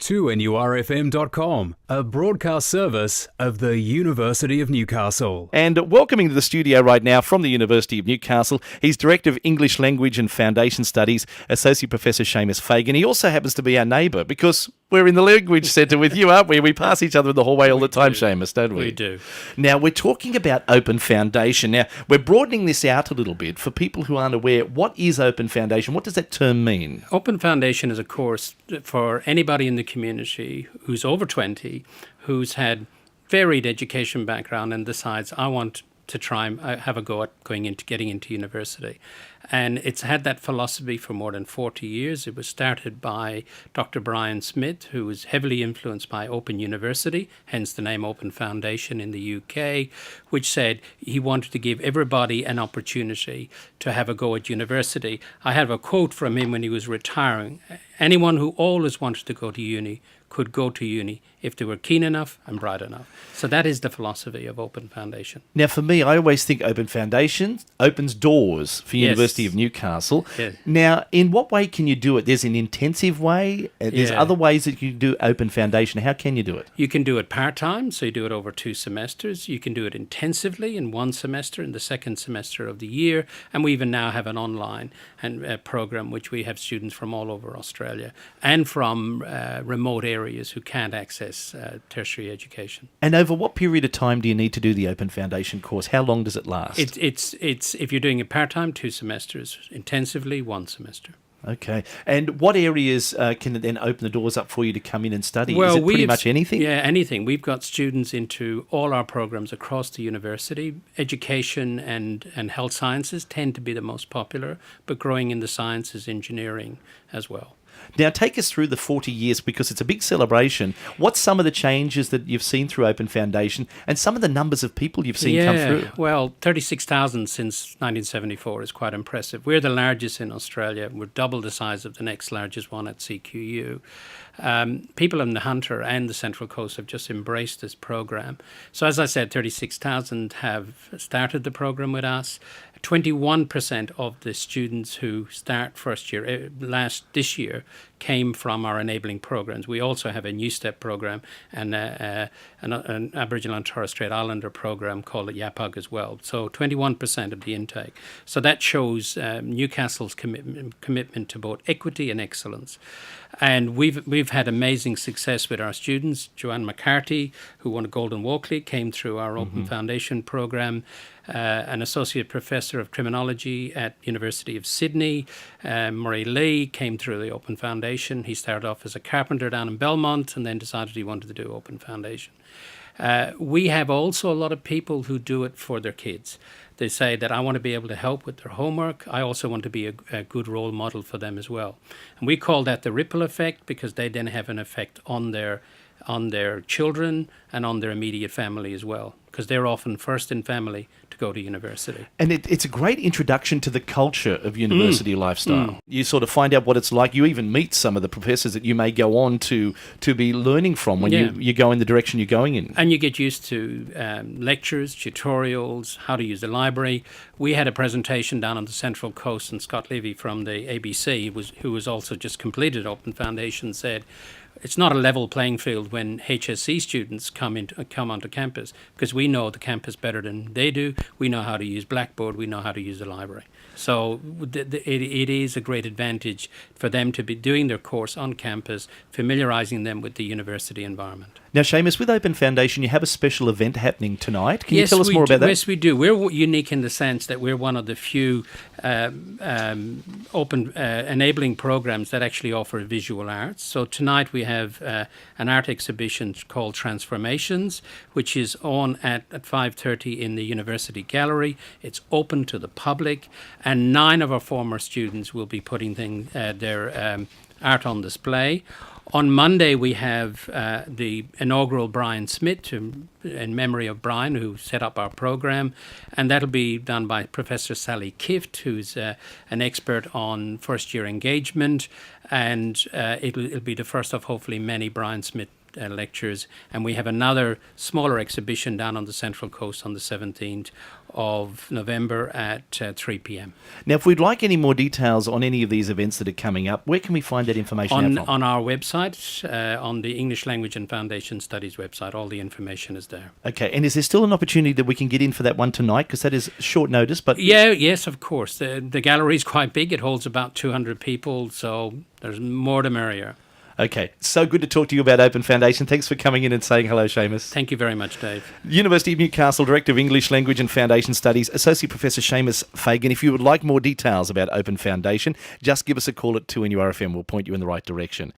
2NURFM.com, a broadcast service of the University of Newcastle. And welcoming to the studio right now from the University of Newcastle, he's Director of English Language and Foundation Studies, Associate Professor Seamus Fagan. He also happens to be our neighbour because we're in the Language Centre with you, aren't we? We pass each other in the hallway all the time, Seamus, don't we? We do. Now, we're talking about Open Foundation. Now, we're broadening this out a little bit for people who aren't aware. What is Open Foundation? What does that term mean? Open Foundation is a course for anybody in the community who's over 20, who's had varied education background and decides, I want to try and have a go at getting into university. And it's had that philosophy for more than 40 years. It was started by Dr. Brian Smith, who was heavily influenced by Open University, hence the name Open Foundation in the UK, which said he wanted to give everybody an opportunity to have a go at university. I have a quote from him when he was retiring. Anyone who always wanted to go to uni could go to uni if they were keen enough and bright enough. So that is the philosophy of Open Foundation. Now, for me, I always think Open Foundation opens doors for University of Newcastle. Yes. Now, in what way can you do it? There's an intensive way. There's other ways that you can do Open Foundation. How can you do it? You can do it part-time, so you do it over 2 semesters. You can do it intensively in 1 semester, in the 2nd semester of the year. And we even now have an online program, which we have students from all over Australia and from remote areas who can't access tertiary education. And over what period of time do you need to do the Open Foundation course? How long does it last? It's if you're doing it part-time, 2 semesters, intensively 1 semester. Okay. And what areas can it then open the doors up for you to come in and study? Well, is it pretty much anything? Yeah, anything. We've got students into all our programs across the university. Education and health sciences tend to be the most popular, but growing in the sciences, engineering as well. Now, take us through the 40 years because it's a big celebration. What's some of the changes that you've seen through Open Foundation and some of the numbers of people you've seen come through? Well, 36,000 since 1974 is quite impressive. We're the largest in Australia. We're double the size of the next largest one at CQU. People in the Hunter and the Central Coast have just embraced this program. So as I said, 36,000 have started the program with us. 21% of the students who start first year this year came from our enabling programs. We also have a New Step program and an Aboriginal and Torres Strait Islander program called the YAPUG as well. So 21% of the intake. So that shows Newcastle's commitment to both equity and excellence. And we've had amazing success with our students. Joanne McCarthy, who won a Golden Walkley, came through our Open Foundation program. An associate professor of criminology at University of Sydney, Murray Lee, came through the Open Foundation. He started off as a carpenter down in Belmont and then decided he wanted to do Open Foundation. We have also a lot of people who do it for their kids. They say that I want to be able to help with their homework. I also want to be a good role model for them as well. And we call that the ripple effect because they then have an effect on their children and on their immediate family as well, because they're often first in family to go to university. And it's a great introduction to the culture of university lifestyle. You sort of find out what it's like. You even meet some of the professors that you may go on to be learning from when you go in the direction you're going in. And you get used to lectures, tutorials, how to use the library. We had a presentation down on the Central Coast, and Scott Levy from the ABC, who was also just completed Open Foundation, said, it's not a level playing field when HSC students come onto campus because we know the campus better than they do. We know how to use Blackboard. We know how to use the library. So it is a great advantage for them to be doing their course on campus, familiarising them with the university environment. Now, Seamus, with Open Foundation, you have a special event happening tonight. Can you tell us more about that? Yes, we do. We're unique in the sense that we're one of the few open enabling programs that actually offer visual arts. So tonight we have an art exhibition called Transformations, which is on at 5:30 in the University Gallery. It's open to the public, and 9 of our former students will be putting their art on display. On Monday, we have the inaugural Brian Smith, in memory of Brian, who set up our program, and that'll be done by Professor Sally Kift, who's an expert on first-year engagement, and it'll be the first of hopefully many Brian Smith lectures, and we have another smaller exhibition down on the Central Coast on the 17th of November at 3 p.m. Now, if we'd like any more details on any of these events that are coming up, where can we find that information out from? On our website, on the English Language and Foundation Studies website, all the information is there. Okay, and is there still an opportunity that we can get in for that one tonight? Because that is short notice, but... Yes, of course. The gallery is quite big. It holds about 200 people, so there's more the merrier. Okay, so good to talk to you about Open Foundation. Thanks for coming in and saying hello, Seamus. Thank you very much, Dave. University of Newcastle, Director of English Language and Foundation Studies, Associate Professor Seamus Fagan. If you would like more details about Open Foundation, just give us a call at 2NURFM. We'll point you in the right direction.